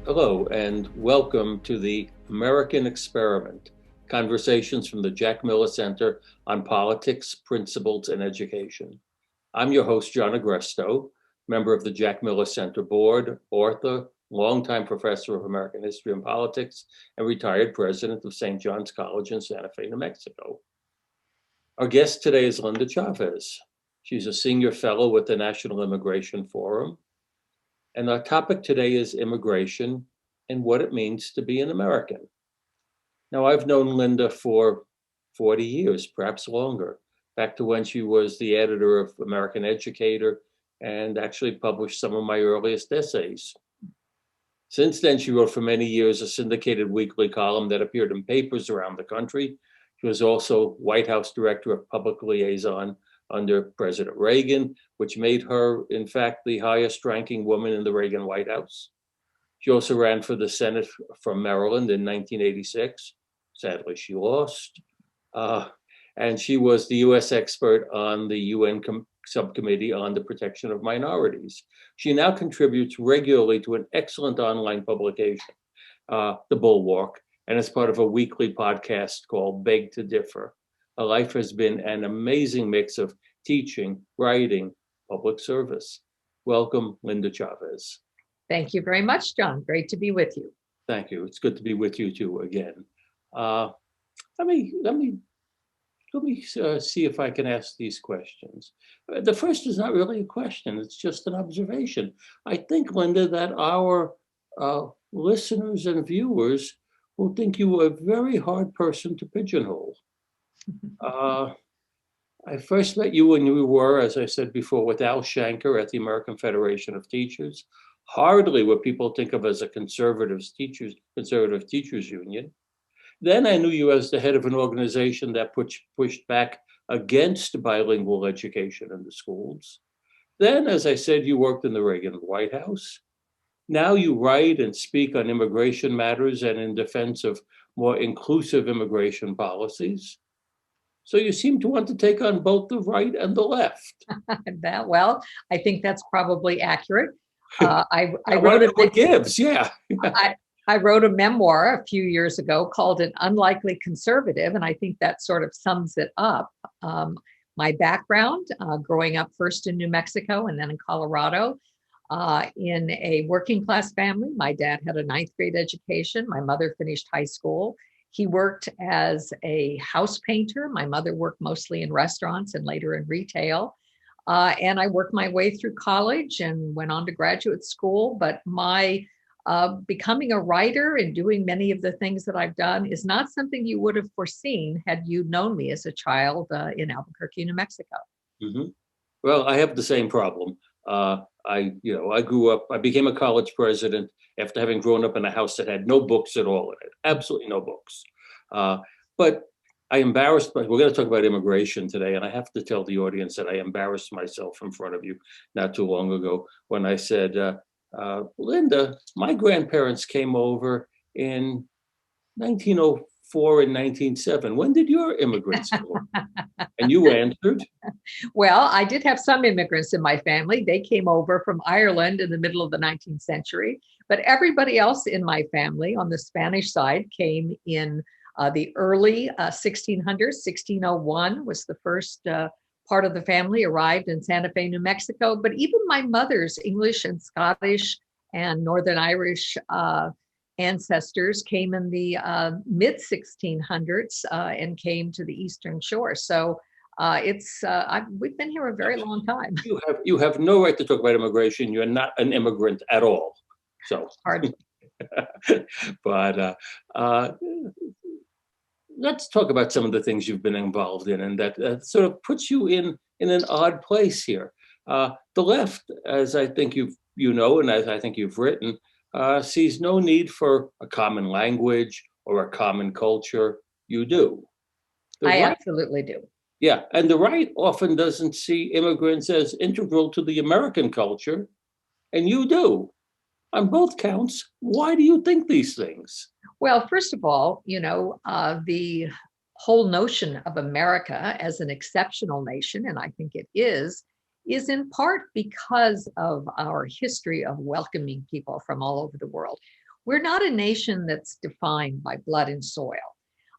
Hello, and welcome to the American Experiment, conversations from the Jack Miller Center on Politics, Principles, and Education. I'm your host, John Agresto, member of the Jack Miller Center Board, author, longtime professor of American history and politics, and retired president of St. John's College in Santa Fe, New Mexico. Our guest today is Linda Chavez. She's a senior fellow with the National Immigration Forum, and our topic today is immigration and what it means to be an American. Now, I've known Linda for 40 years, perhaps longer, back to when she was the editor of American Educator and actually published some of my earliest essays. Since then, she wrote for many years a syndicated weekly column that appeared in papers around the country. She was also White House Director of Public Liaison under President Reagan, which made her, in fact, the highest ranking woman in the Reagan White House. She also ran for the Senate from Maryland in 1986. Sadly, she lost. And she was the US expert on the UN subcommittee on the protection of minorities. She now contributes regularly to an excellent online publication, The Bulwark, and is part of a weekly podcast called Beg to Differ. Her life has been an amazing mix of teaching, writing, public service. Welcome, Linda Chavez. Thank you very much, John. Great to be with you. Thank you. It's good to be with you too again. Let me see if I can ask these questions. The first is not really a question; it's just an observation. I think, Linda, that our listeners and viewers will think you a very hard person to pigeonhole. Uh, I first met you when you were, as I said before, with Al Shanker at the American Federation of Teachers, hardly what people think of as a conservative teachers union. Then I knew you as the head of an organization that pushed back against bilingual education in the schools. Then, as I said, you worked in the Reagan White House. Now you write and speak on immigration matters and in defense of more inclusive immigration policies. So you seem to want to take on both the right and the left. Well, I think that's probably accurate. I wrote what gives, yeah. I wrote a memoir a few years ago called An Unlikely Conservative, and I think that sort of sums it up. My background, growing up first in New Mexico and then in Colorado, in a working class family. My dad had a ninth grade education. My mother finished high school. He worked as a house painter. My mother worked mostly in restaurants and later in retail. And I worked my way through college and went on to graduate school. But my becoming a writer and doing many of the things that I've done is not something you would have foreseen had you known me as a child in Albuquerque, New Mexico. Mm-hmm. Well, I have the same problem. I grew up, I became a college president after having grown up in a house that had no books at all in it, absolutely no books. But we're going to talk about immigration today, and I have to tell the audience that I embarrassed myself in front of you not too long ago when I said, Linda, my grandparents came over in 1904 and 1907. When did your immigrants come? And you answered. Well, I did have some immigrants in my family. They came over from Ireland in the middle of the 19th century, but everybody else in my family on the Spanish side came in the early 1600s. 1601 was the first part of the family arrived in Santa Fe, New Mexico. But even my mother's English and Scottish and Northern Irish ancestors came in the mid 1600s and came to the Eastern Shore. So we've been here a very long time. You have no right to talk about immigration. You're not an immigrant at all. So hardly. But let's talk about some of the things you've been involved in, and that sort of puts you in an odd place here. The left, as I think you know, and as I think you've written, sees no need for a common language or a common culture. You do. I absolutely do. Yeah, and the right often doesn't see immigrants as integral to the American culture, and you do. On both counts, why do you think these things? Well, first of all, the whole notion of America as an exceptional nation, and I think it is in part because of our history of welcoming people from all over the world. we're not a nation that's defined by blood and soil.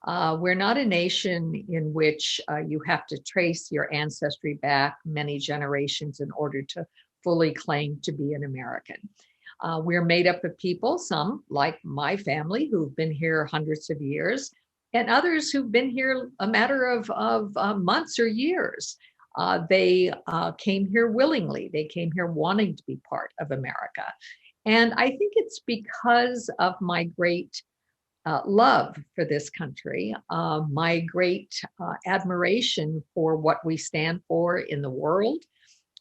We're not a nation in which you have to trace your ancestry back many generations in order to fully claim to be an American. We're made up of people, some like my family, who've been here hundreds of years, and others who've been here a matter of months or years. They came here willingly. They came here wanting to be part of America. And I think it's because of my great love for this country, my great admiration for what we stand for in the world,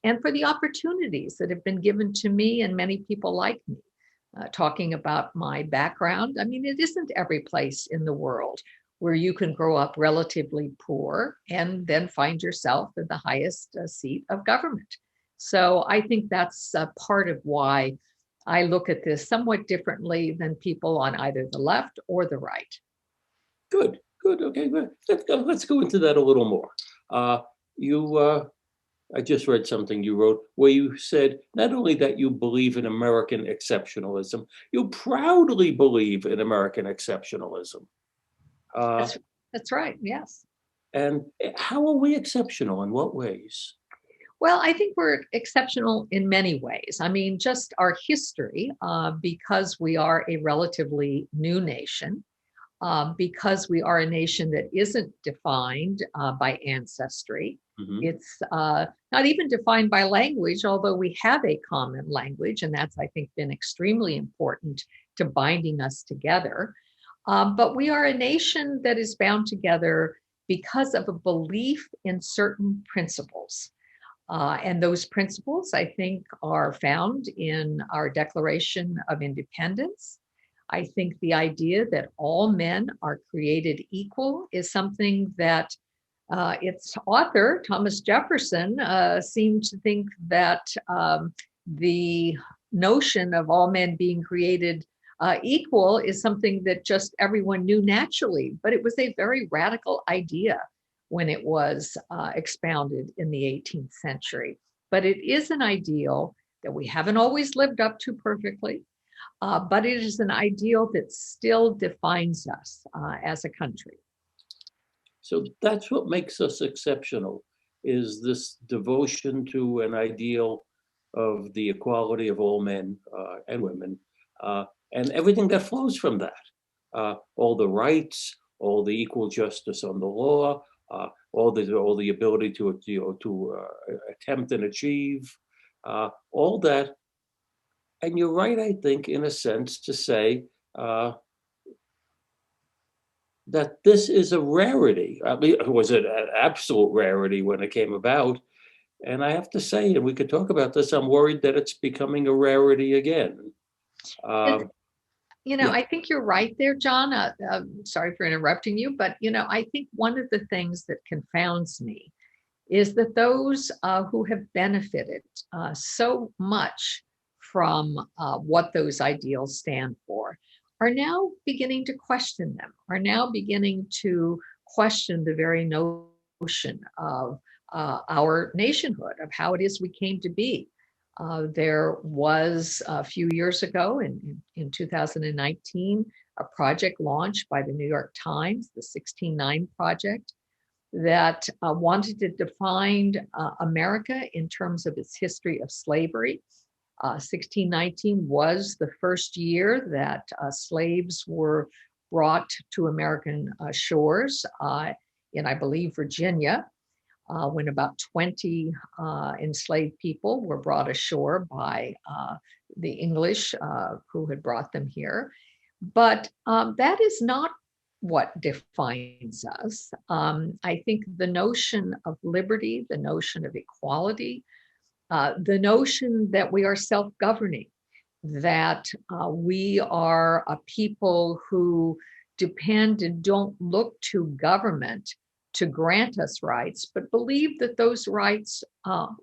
and for the opportunities that have been given to me and many people like me. Talking about my background, I mean, it isn't every place in the world where you can grow up relatively poor and then find yourself in the highest seat of government. So I think that's part of why I look at this somewhat differently than people on either the left or the right. Good, good. Okay, good. Let's go into that a little more. You I just read something you wrote where you said not only that you believe in American exceptionalism, you proudly believe in American exceptionalism. Uh, That's, that's right, yes. and how are we exceptional? In what ways? Well, I think we're exceptional in many ways. I mean, just our history, because we are a relatively new nation, because we are a nation that isn't defined by ancestry. Mhm. It's not even defined by language, although we have a common language, and that's, I think, been extremely important to binding us together. But we are a nation that is bound together because of a belief in certain principles. And those principles, I think, are found in our Declaration of Independence. I think the idea that all men are created equal is something that its author, Thomas Jefferson, seemed to think that the notion of all men being created equal is something that just everyone knew naturally. But it was a very radical idea when it was expounded in the 18th century. But it is an ideal that we haven't always lived up to perfectly, but it is an ideal that still defines us as a country. So that's what makes us exceptional, is this devotion to an ideal of the equality of all men and women, and everything that flows from that. All the rights, all the equal justice on the law, all the ability to attempt and achieve, all that. And you're right, I think, in a sense, to say that this is a rarity. I mean, it was an absolute rarity when it came about. And I have to say, and we could talk about this, I'm worried that it's becoming a rarity again. And, Um, yeah, I think you're right there, John. Sorry for interrupting you, but, I think one of the things that confounds me is that those who have benefited so much from what those ideals stand for are now beginning to question them, are now beginning to question the very notion of our nationhood, of how it is we came to be. There was a few years ago in 2019, a project launched by the New York Times, the 16.9 Project, that wanted to define America in terms of its history of slavery. 1619 was the first year that slaves were brought to American shores in, I believe, Virginia, when about 20 enslaved people were brought ashore by the English who had brought them here. But that is not what defines us. I think the notion of liberty, the notion of equality, the notion that we are self-governing, that we are a people who depend and don't look to government to grant us rights, but believe that those rights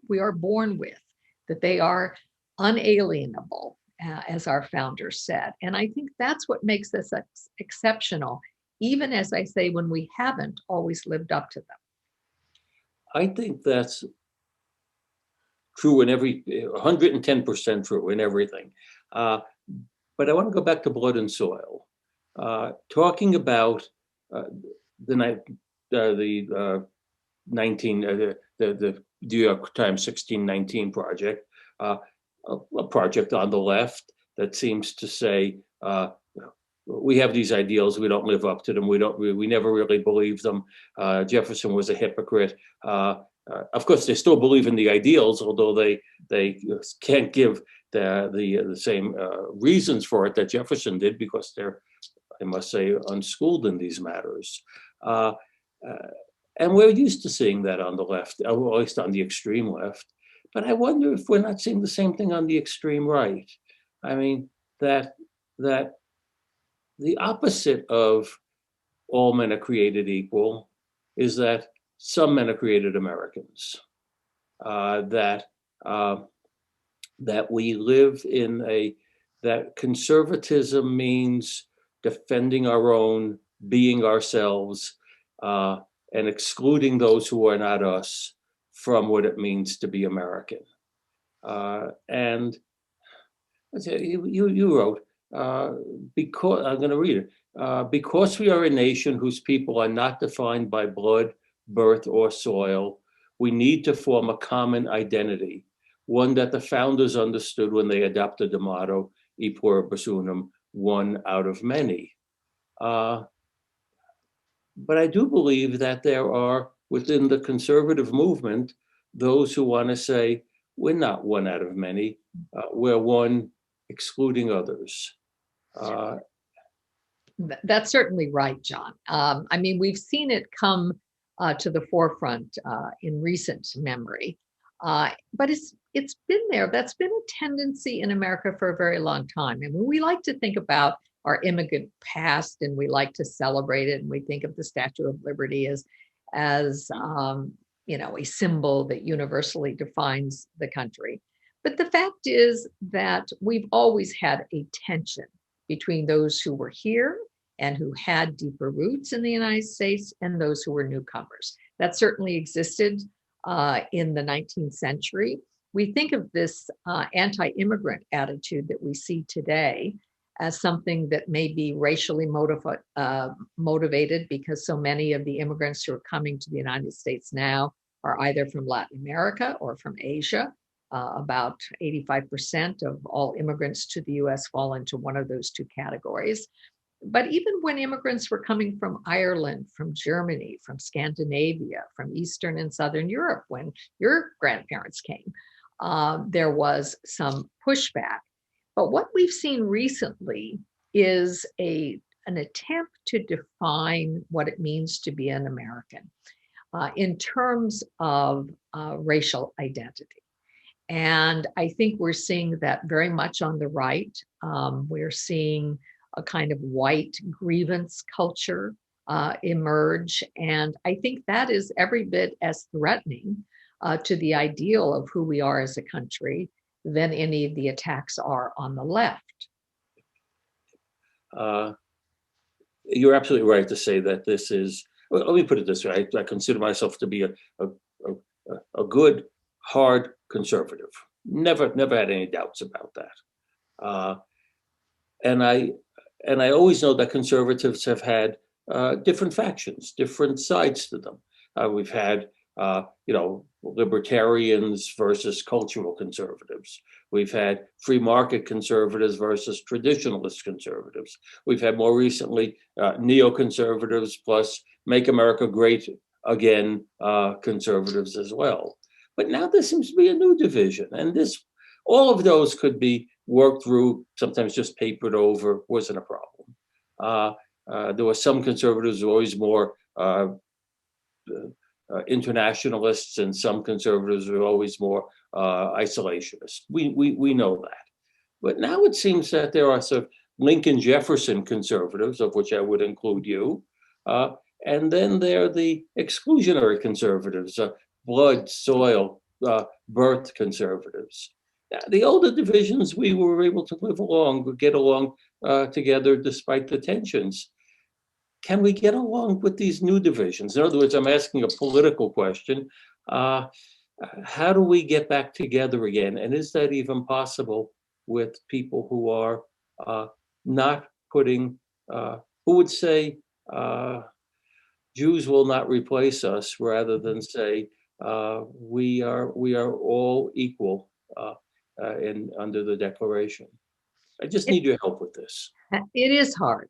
we are born with, that they are unalienable, as our founders said. And I think that's what makes us exceptional, even as I say, when we haven't always lived up to them. I think that's true in every 110% true in everything. Uh, But I want to go back to blood and soil, talking about the night, the 19, the New York Times 1619 project, a project on the left that seems to say we have these ideals, we don't live up to them, we never really believe them. Jefferson was a hypocrite. Of course, they still believe in the ideals, although they can't give the same reasons for it that Jefferson did, because they're, I must say, unschooled in these matters. And we're used to seeing that on the left, or at least on the extreme left. But I wonder if we're not seeing the same thing on the extreme right. I mean, that the opposite of all men are created equal is that some men are created Americans. That we live in that conservatism means defending our own, being ourselves, and excluding those who are not us from what it means to be American. And you wrote, because I'm going to read it. Because we are a nation whose people are not defined by blood, birth, or soil, we need to form a common identity, one that the founders understood when they adopted the motto, E pluribus unum, one out of many. But I do believe that there are, within the conservative movement, those who want to say, we're not one out of many, we're one excluding others. That's certainly right, John. I mean, we've seen it come to the forefront in recent memory, but it's been there. That's been a tendency in America for a very long time. And we like to think about our immigrant past, and we like to celebrate it, and we think of the Statue of Liberty as a symbol that universally defines the country. But the fact is that we've always had a tension between those who were here and who had deeper roots in the United States and those who were newcomers. That certainly existed in the 19th century. We think of this anti-immigrant attitude that we see today as something that may be racially motivated, because so many of the immigrants who are coming to the United States now are either from Latin America or from Asia. About 85% of all immigrants to the US fall into one of those two categories. But even when immigrants were coming from Ireland, from Germany, from Scandinavia, from Eastern and Southern Europe, when your grandparents came, there was some pushback. But what we've seen recently is an attempt to define what it means to be an American in terms of racial identity. And I think we're seeing that very much on the right. We're seeing a kind of white grievance culture emerge. And I think that is every bit as threatening to the ideal of who we are as a country than any of the attacks are on the left. You're absolutely right to say that this is, well, let me put it this way. I consider myself to be a good, hard conservative. Never had any doubts about that. And I always know that conservatives have had different factions, different sides to them. We've had libertarians versus cultural conservatives. We've had free market conservatives versus traditionalist conservatives. We've had more recently neoconservatives plus Make America Great Again conservatives as well. But now there seems to be a new division, and all of those could be worked through, sometimes just papered over, wasn't a problem. There were some conservatives who were always more internationalists, and some conservatives were always more isolationists. We know that. But now it seems that there are sort of Lincoln Jefferson conservatives, of which I would include you, and then there are the exclusionary conservatives, blood, soil, birth conservatives. The older divisions, we were able to get along together despite the tensions. Can we get along with these new divisions? In other words, I'm asking a political question. How do we get back together again? And is that even possible with people who are not putting, who would say, Jews will not replace us, rather than say we are all equal under the Declaration. I just need your help with this. It is hard.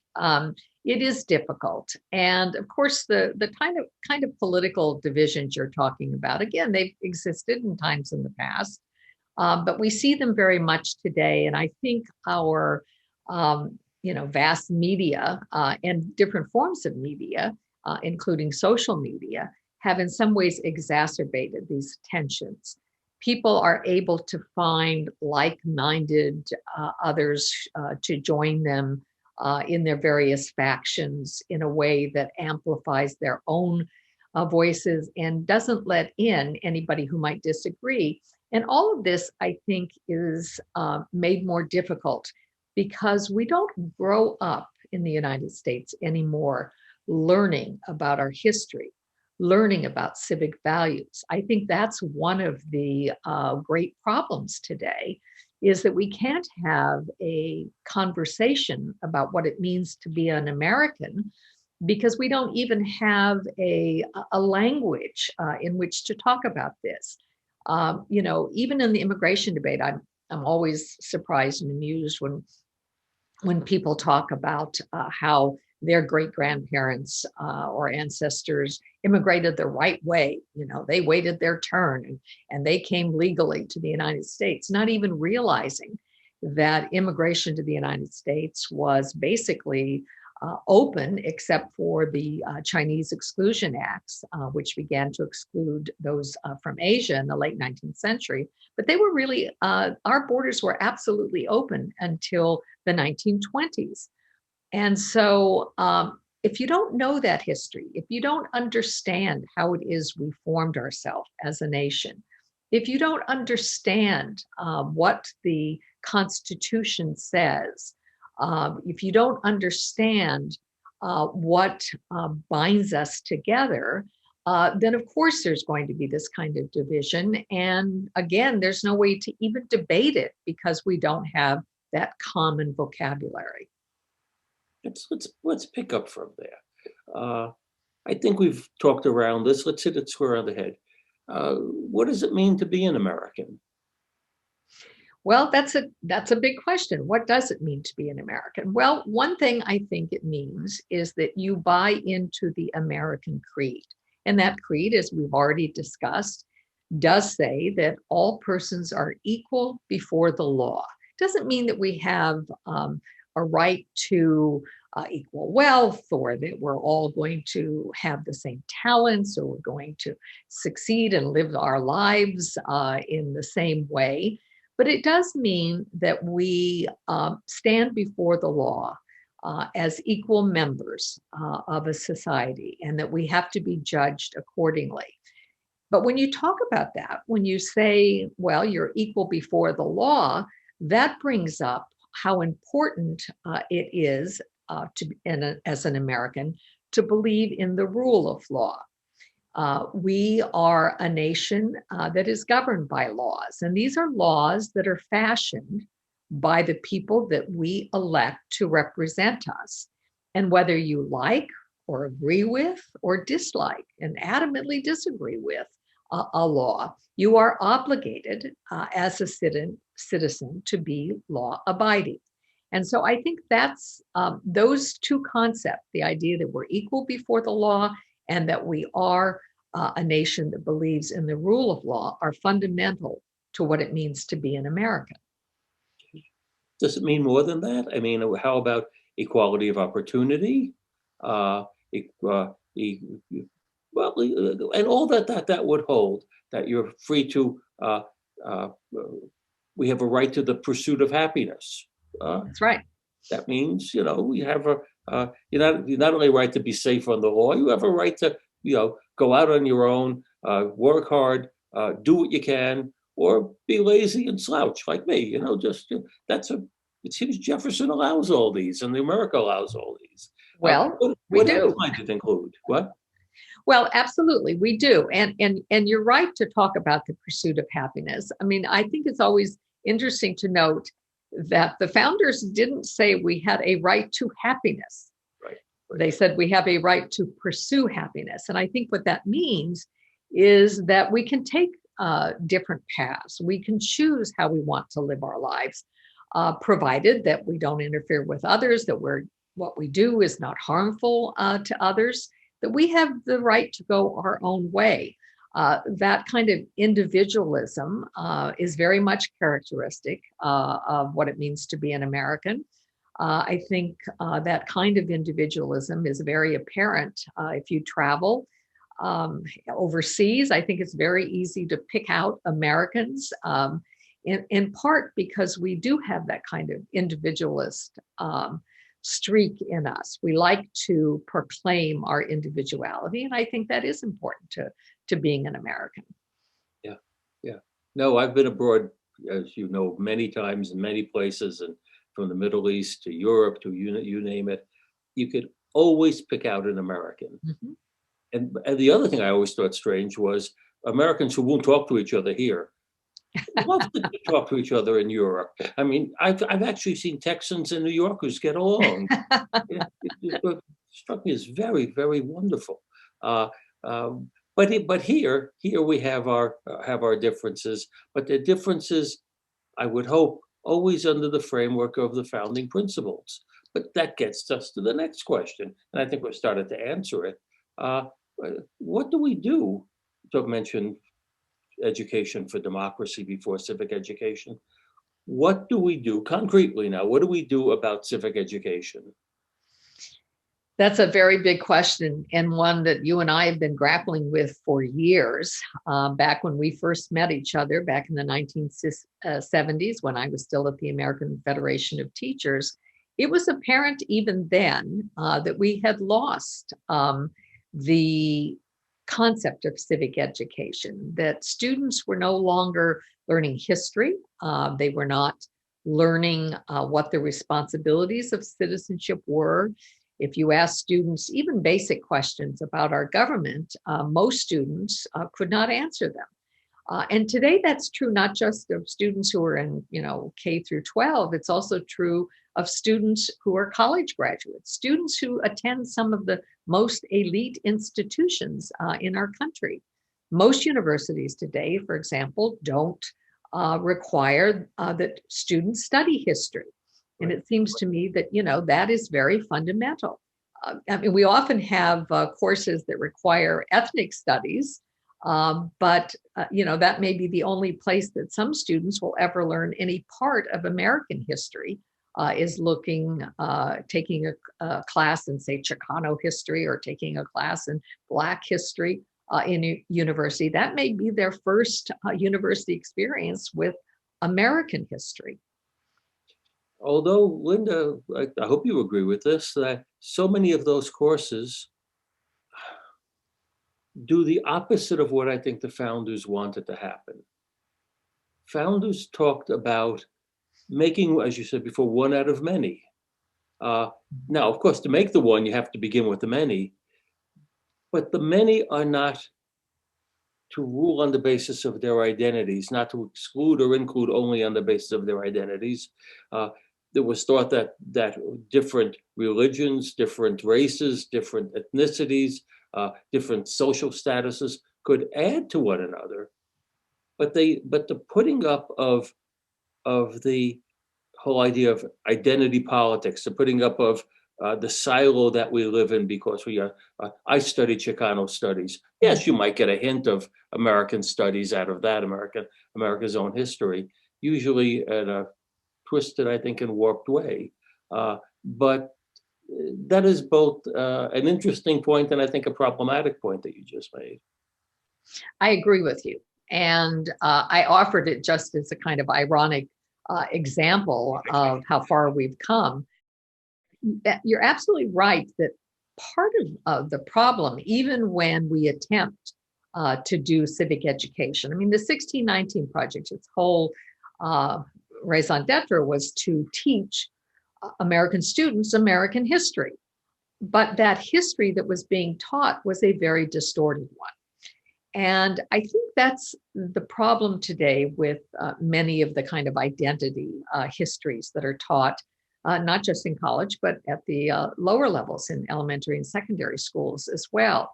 It is difficult, and of course, the kind of political divisions you're talking about, again, they've existed in times in the past, but we see them very much today. And I think our vast media and different forms of media, including social media, have in some ways exacerbated these tensions. People are able to find like-minded others to join them in their various factions in a way that amplifies their own voices and doesn't let in anybody who might disagree. And all of this, I think, is made more difficult because we don't grow up in the United States anymore learning about our history, learning about civic values. I think that's one of the great problems today, is that we can't have a conversation about what it means to be an American because we don't even have a language in which to talk about this. Even in the immigration debate, I'm always surprised and amused when people talk about how their great grandparents or ancestors immigrated the right way. They waited their turn and they came legally to the United States, not even realizing that immigration to the United States was basically open, except for the Chinese Exclusion Acts, which began to exclude those from Asia in the late 19th century. But they were really, our borders were absolutely open until the 1920s. And so if you don't know that history, if you don't understand how it is we formed ourselves as a nation, if you don't understand what the Constitution says, if you don't understand what binds us together, then of course there's going to be this kind of division. And again, there's no way to even debate it because we don't have that common vocabulary. Let's pick up from there. I think we've talked around this. Let's hit it square on the head. What does it mean to be an American? Well, that's a big question. What does it mean to be an American? Well, one thing I think it means is that you buy into the American creed. And that creed, as we've already discussed, does say that all persons are equal before the law. Doesn't mean that we have a right to equal wealth, or that we're all going to have the same talents, or we're going to succeed and live our lives in the same way. But it does mean that we stand before the law as equal members of a society, and that we have to be judged accordingly. But when you talk about that, when you say, well, you're equal before the law, that brings up how important it is as an American to believe in the rule of law. We are a nation that is governed by laws, and these are laws that are fashioned by the people that we elect to represent us. And whether you like or agree with or dislike and adamantly disagree with a law, you are obligated as a citizen to be law abiding. And so I think that's those two concepts, the idea that we're equal before the law and that we are a nation that believes in the rule of law, are fundamental to what it means to be an American. Does it mean more than that? I mean, how about equality of opportunity? Well, and all that would hold, that you're free to, we have a right to the pursuit of happiness. That's right. That means, you have you're not only right to be safe on the law, you have a right to, go out on your own, work hard, do what you can, or be lazy and slouch like me. It seems Jefferson allows all these, and America allows all these. Well, we what do. Might it include? What? Well, absolutely, we do. And you're right to talk about the pursuit of happiness. I mean, I think it's always interesting to note that the founders didn't say we had a right to happiness. Right. They said we have a right to pursue happiness. And I think what that means is that we can take different paths. We can choose how we want to live our lives, provided that we don't interfere with others, that what we do is not harmful to others, that we have the right to go our own way. That kind of individualism is very much characteristic of what it means to be an American. I think that kind of individualism is very apparent if you travel overseas. I think it's very easy to pick out Americans, in part because we do have that kind of individualist streak in us. We like to proclaim our individuality, and I think that is important to being an American. Yeah, yeah. No, I've been abroad, as you know, many times in many places, and from the Middle East to Europe to you name it. You could always pick out an American. Mm-hmm. And the other thing I always thought strange was Americans who won't talk to each other here love to talk to each other in Europe. I mean, I've actually seen Texans and New Yorkers get along. It struck me as very, very wonderful. But here we have our differences, but the differences, I would hope, always under the framework of the founding principles. But that gets us to the next question, and I think we've started to answer it. What do we do to mention education for democracy before civic education? What do we do concretely now? What do we do about civic education? That's a very big question, and one that you and I have been grappling with for years. Back when we first met each other, back in the 1970s, when I was still at the American Federation of Teachers, it was apparent even then that we had lost the concept of civic education, that students were no longer learning history. They were not learning what the responsibilities of citizenship were. If you ask students even basic questions about our government, most students could not answer them. And today that's true not just of students who are in, K through 12, it's also true of students who are college graduates, students who attend some of the most elite institutions in our country. Most universities today, for example, don't require that students study history. And it seems to me that, that is very fundamental. I mean, we often have courses that require ethnic studies, but, that may be the only place that some students will ever learn any part of American history, is taking a class in, say, Chicano history, or taking a class in Black history in a university. That may be their first university experience with American history. Although, Linda, I hope you agree with this, that so many of those courses do the opposite of what I think the founders wanted to happen. Founders talked about making, as you said before, one out of many. Now, of course, to make the one, you have to begin with the many, but the many are not to rule on the basis of their identities, not to exclude or include only on the basis of their identities. There was thought that different religions, different races, different ethnicities, different social statuses could add to one another, but the putting up of the whole idea of identity politics, the putting up of the silo that we live in because we are. I studied Chicano studies. Yes, you might get a hint of American studies out of that, America's own history, usually in a twisted, I think, and warped way. But that is both an interesting point and I think a problematic point that you just made. I agree with you. And I offered it just as a kind of ironic example of how far we've come. You're absolutely right that part of the problem, even when we attempt to do civic education, I mean, the 1619 Project, its whole raison d'etre was to teach American students American history. But that history that was being taught was a very distorted one. And I think that's the problem today with many of the kind of identity histories that are taught, not just in college, but at the lower levels in elementary and secondary schools as well,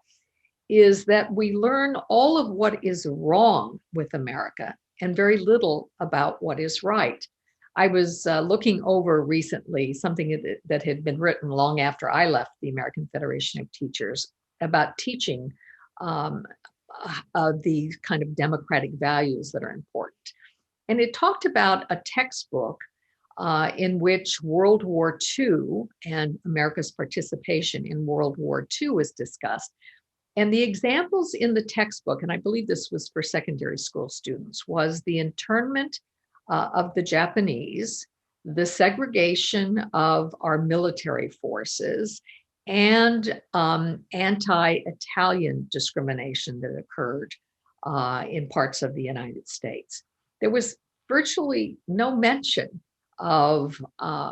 is that we learn all of what is wrong with America and very little about what is right. I was looking over recently something that had been written long after I left the American Federation of Teachers about teaching um, the kind of democratic values that are important. And it talked about a textbook in which World War II and America's participation in World War II was discussed. And the examples in the textbook, and I believe this was for secondary school students, was the internment of the Japanese, the segregation of our military forces, and anti-Italian discrimination that occurred in parts of the United States. There was virtually no mention of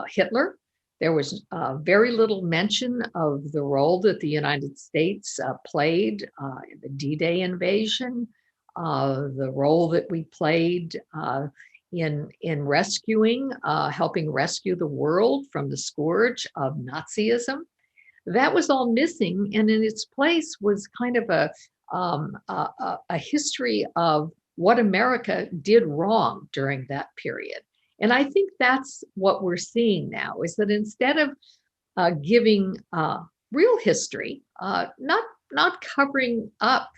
Hitler. There was very little mention of the role that the United States played in the D-Day invasion, the role that we played in rescuing, helping rescue the world from the scourge of Nazism. That was all missing, and in its place was kind of a history of what America did wrong during that period. And I think that's what we're seeing now, is that instead of giving real history, not covering up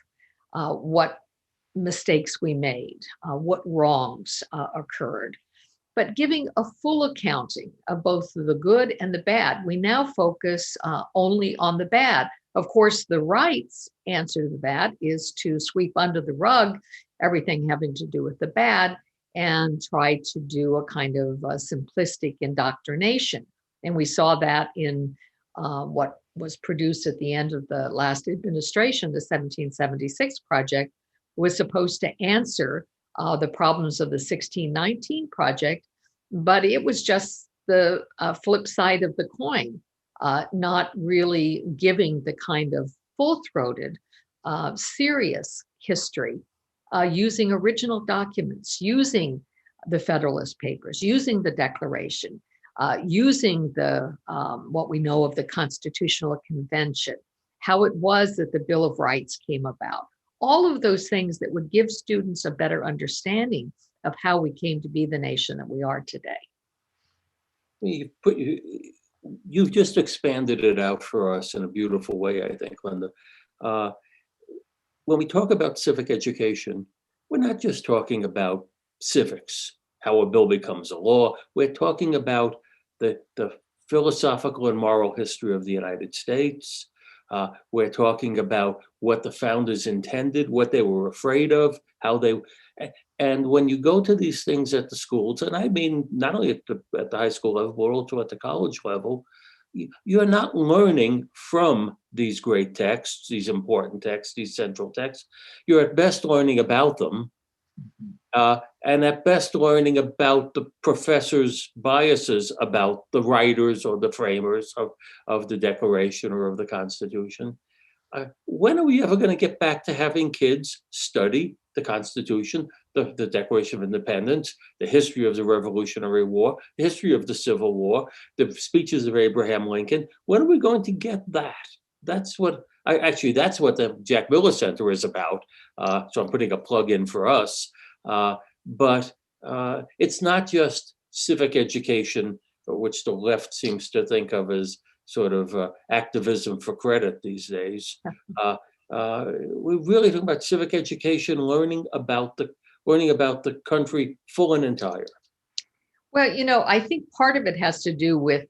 what mistakes we made, what wrongs occurred, but giving a full accounting of both the good and the bad. We now focus only on the bad. Of course, the right's answer to that is to sweep under the rug everything having to do with the bad and try to do a kind of simplistic indoctrination. And we saw that in what was produced at the end of the last administration. The 1776 Project was supposed to answer the problems of the 1619 Project, but it was just the flip side of the coin, not really giving the kind of full-throated, serious history, using original documents, using the Federalist Papers, using the Declaration, using the what we know of the Constitutional Convention, how it was that the Bill of Rights came about. All of those things that would give students a better understanding of how we came to be the nation that we are today. You've just expanded it out for us in a beautiful way, I think, Linda. When we talk about civic education, we're not just talking about civics, how a bill becomes a law. We're talking about the philosophical and moral history of the United States. We're talking about what the founders intended, what they were afraid of, and when you go to these things at the schools, and I mean not only at the high school level, but also at the college level, you're not learning from these great texts, these important texts, these central texts. You're at best learning about them, and at best learning about the professor's biases about the writers or the framers of the Declaration or of the Constitution. When are we ever going to get back to having kids study the Constitution, the Declaration of Independence, the history of the Revolutionary War, the history of the Civil War, the speeches of Abraham Lincoln? When are we going to get that? That's what that's what the Jack Miller Center is about. So I'm putting a plug in for us. But it's not just civic education, which the left seems to think of as sort of activism for credit these days. We really talk about civic education, learning about the country full and entire. Well, I think part of it has to do with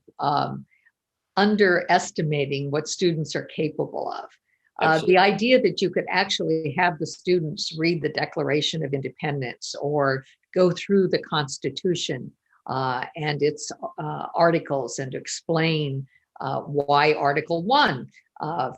underestimating what students are capable of. The idea that you could actually have the students read the Declaration of Independence or go through the Constitution and its articles and explain why Article 1,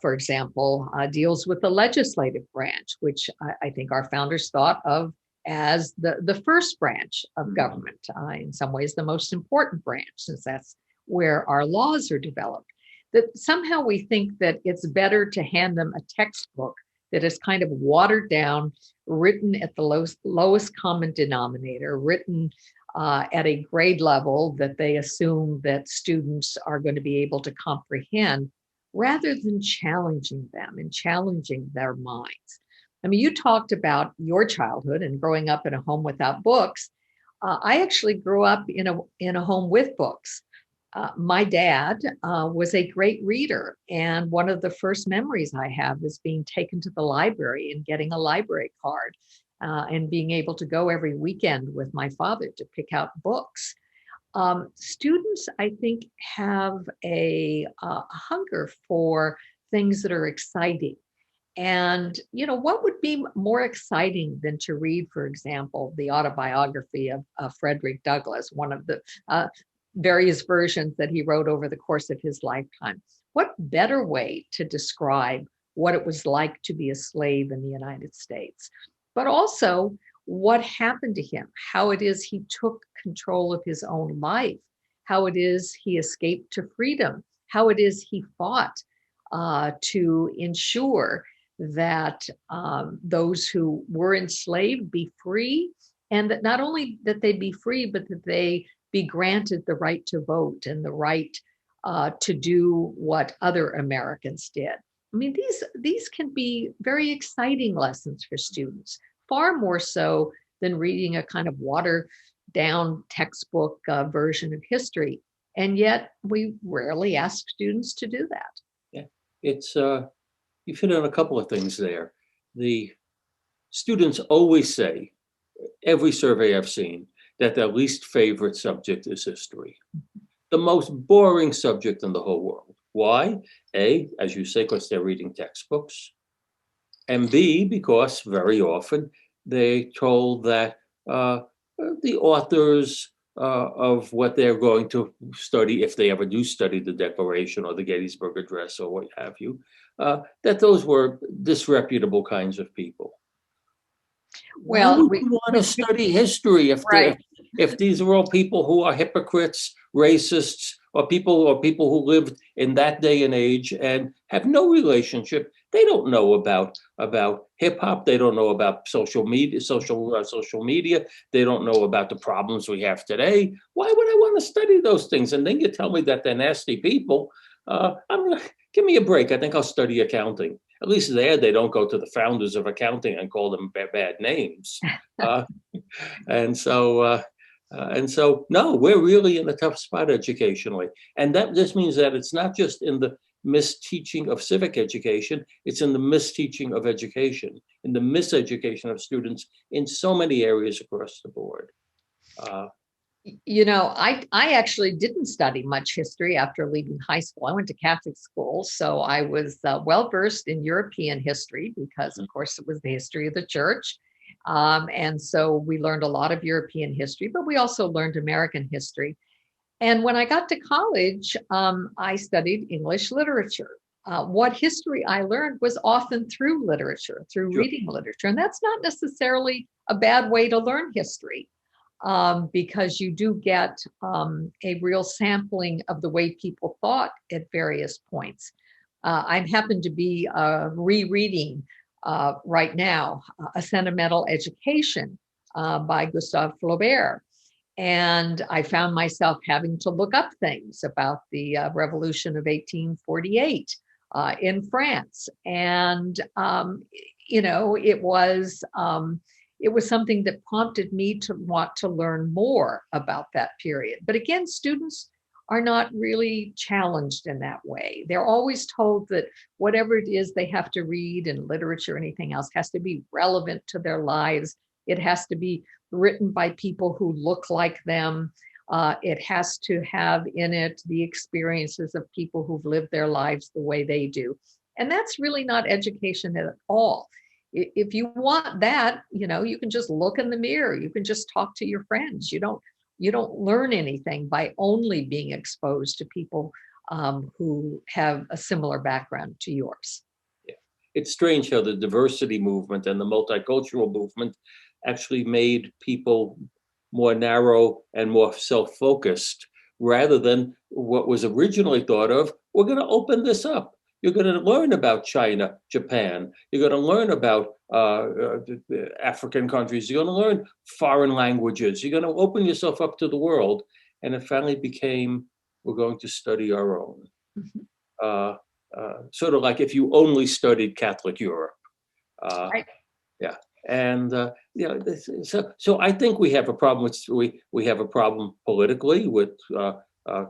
for example, deals with the legislative branch, which I think our founders thought of as the first branch of government, in some ways the most important branch, since that's where our laws are developed. That somehow we think that it's better to hand them a textbook that is kind of watered down, written at the lowest common denominator, written at a grade level that they assume that students are going to be able to comprehend, rather than challenging them and challenging their minds. I mean, you talked about your childhood and growing up in a home without books. I actually grew up in a home with books. My dad was a great reader, and one of the first memories I have is being taken to the library and getting a library card, and being able to go every weekend with my father to pick out books. Students, I think, have a hunger for things that are exciting. And, what would be more exciting than to read, for example, the autobiography of Frederick Douglass, one of the various versions that he wrote over the course of his lifetime? What better way to describe what it was like to be a slave in the United States, but also what happened to him, how it is he took control of his own life, how it is he escaped to freedom, how it is he fought to ensure that those who were enslaved be free, and that not only that they be free, but that they be granted the right to vote and the right to do what other Americans did. I mean, these can be very exciting lessons for students, far more so than reading a kind of watered down textbook version of history. And yet we rarely ask students to do that. Yeah, it's you hit on a couple of things there. The students always say, every survey I've seen, that their least favorite subject is history. The most boring subject in the whole world. Why? A, as you say, because they're reading textbooks. And B, because very often they're told that the authors of what they're going to study, if they ever do study the Declaration or the Gettysburg Address or what have you, that those were disreputable kinds of people. Well, why would you want to study history if these are all people who are hypocrites, racists, or people who lived in that day and age and have no relationship? They don't know about hip hop. They don't know about social media. They don't know about the problems we have today. Why would I want to study those things? And then you tell me that they're nasty people. Give me a break. I think I'll study accounting. At least there, they don't go to the founders of accounting and call them bad names. And so, no, we're really in a tough spot educationally. And this means that it's not just in the misteaching of civic education, it's in the misteaching of education, in the miseducation of students in so many areas across the board. I actually didn't study much history after leaving high school. I went to Catholic school, so I was well-versed in European history because, of course, it was the history of the church. And so we learned a lot of European history, but we also learned American history. And when I got to college, I studied English literature. What history I learned was often through literature, through reading literature. And that's not necessarily a bad way to learn history. Because you do get a real sampling of the way people thought at various points. I happen to be rereading right now A Sentimental Education by Gustave Flaubert. And I found myself having to look up things about the Revolution of 1848 in France. And, it was something that prompted me to want to learn more about that period. But again, students are not really challenged in that way. They're always told that whatever it is they have to read in literature or anything else has to be relevant to their lives. It has to be written by people who look like them. It has to have in it the experiences of people who've lived their lives the way they do. And that's really not education at all. If you want that, you can just look in the mirror. You can just talk to your friends. You don't learn anything by only being exposed to people who have a similar background to yours. Yeah. It's strange how the diversity movement and the multicultural movement actually made people more narrow and more self-focused rather than what was originally thought of, we're going to open this up. You're going to learn about China, Japan. You're going to learn about the African countries. You're going to learn foreign languages. You're going to open yourself up to the world. And it finally became, we're going to study our own. Mhm. Sort of like if you only studied Catholic Europe. Right. Yeah. And so I think we have a problem with we have a problem politically with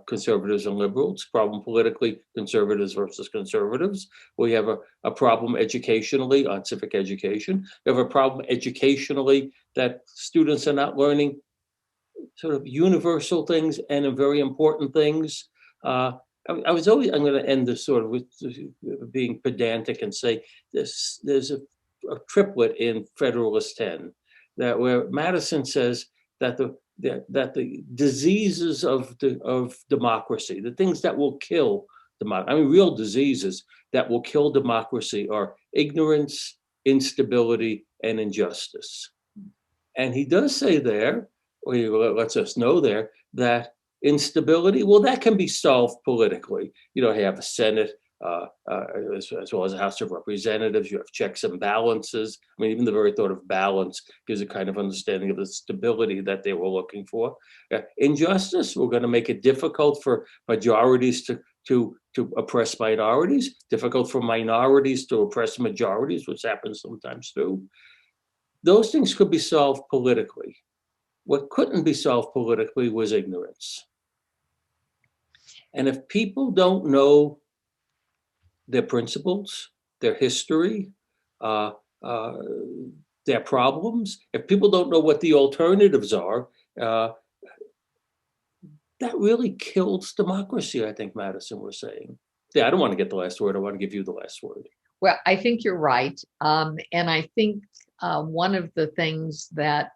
conservatives and liberals, problem politically, conservatives versus conservatives. We have a problem educationally on civic education. We have a problem educationally that students are not learning sort of universal things and very important things. I was always, I'm going to end this sort of with being pedantic and say there's a triplet in Federalist 10 that where Madison says that the diseases of democracy, the things that will kill democracy, I mean, real diseases that will kill democracy are ignorance, instability, and injustice. And he does say there, or he lets us know there, that instability, well, that can be solved politically. You know, you have a Senate, as well as a House of Representatives, you have checks and balances. I mean, even the very thought of balance gives a kind of understanding of the stability that they were looking for. Injustice, we're going to make it difficult for majorities to oppress minorities, difficult for minorities to oppress majorities, which happens sometimes too. Those things could be solved politically. What couldn't be solved politically was ignorance. And if people don't know their principles, their history, uh, uh, their problems, if people don't know what the alternatives are, uh, that really kills democracy, I think Madison was saying. Yeah, I don't want to get the last word. I want to give you the last word. Well, I think you're right. And I think one of the things that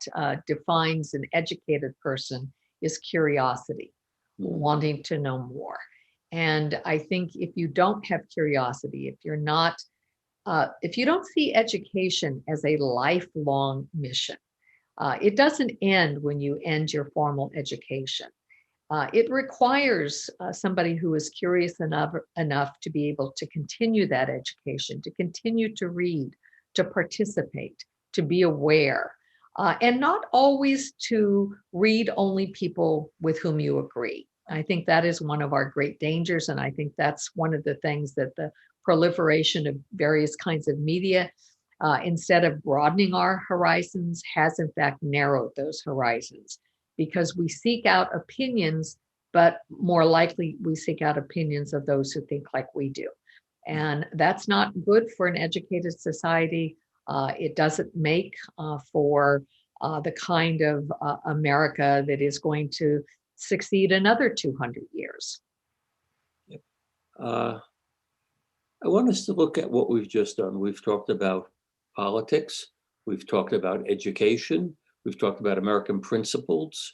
defines an educated person is curiosity, wanting to know more. And I think if you don't have curiosity, if you don't see education as a lifelong mission, it doesn't end when you end your formal education. It requires somebody who is curious enough to be able to continue that education, to continue to read, to participate, to be aware, and not always to read only people with whom you agree. I think that is one of our great dangers. And I think that's one of the things that the proliferation of various kinds of media, instead of broadening our horizons, has in fact narrowed those horizons because we seek out opinions, but more likely we seek out opinions of those who think like we do. And that's not good for an educated society. It doesn't make for the kind of America that is going to succeed another 200 years. I want us to look at what we've just done. We've talked about politics. We've talked about education. We've talked about American principles.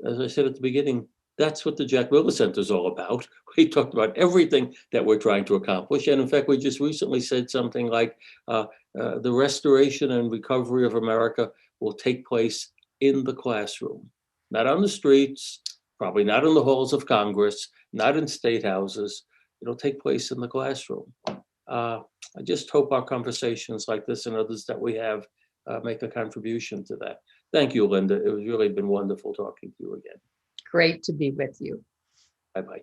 As I said at the beginning, that's what the Jack Miller Center is all about. We talked about everything that we're trying to accomplish. And in fact, we just recently said something like the restoration and recovery of America will take place in the classroom, not on the streets, probably not in the halls of Congress, not in state houses. It'll take place in the classroom. I just hope our conversations like this and others that we have make a contribution to that. Thank you, Linda. It was really been wonderful talking to you again. Great to be with you. Bye-bye.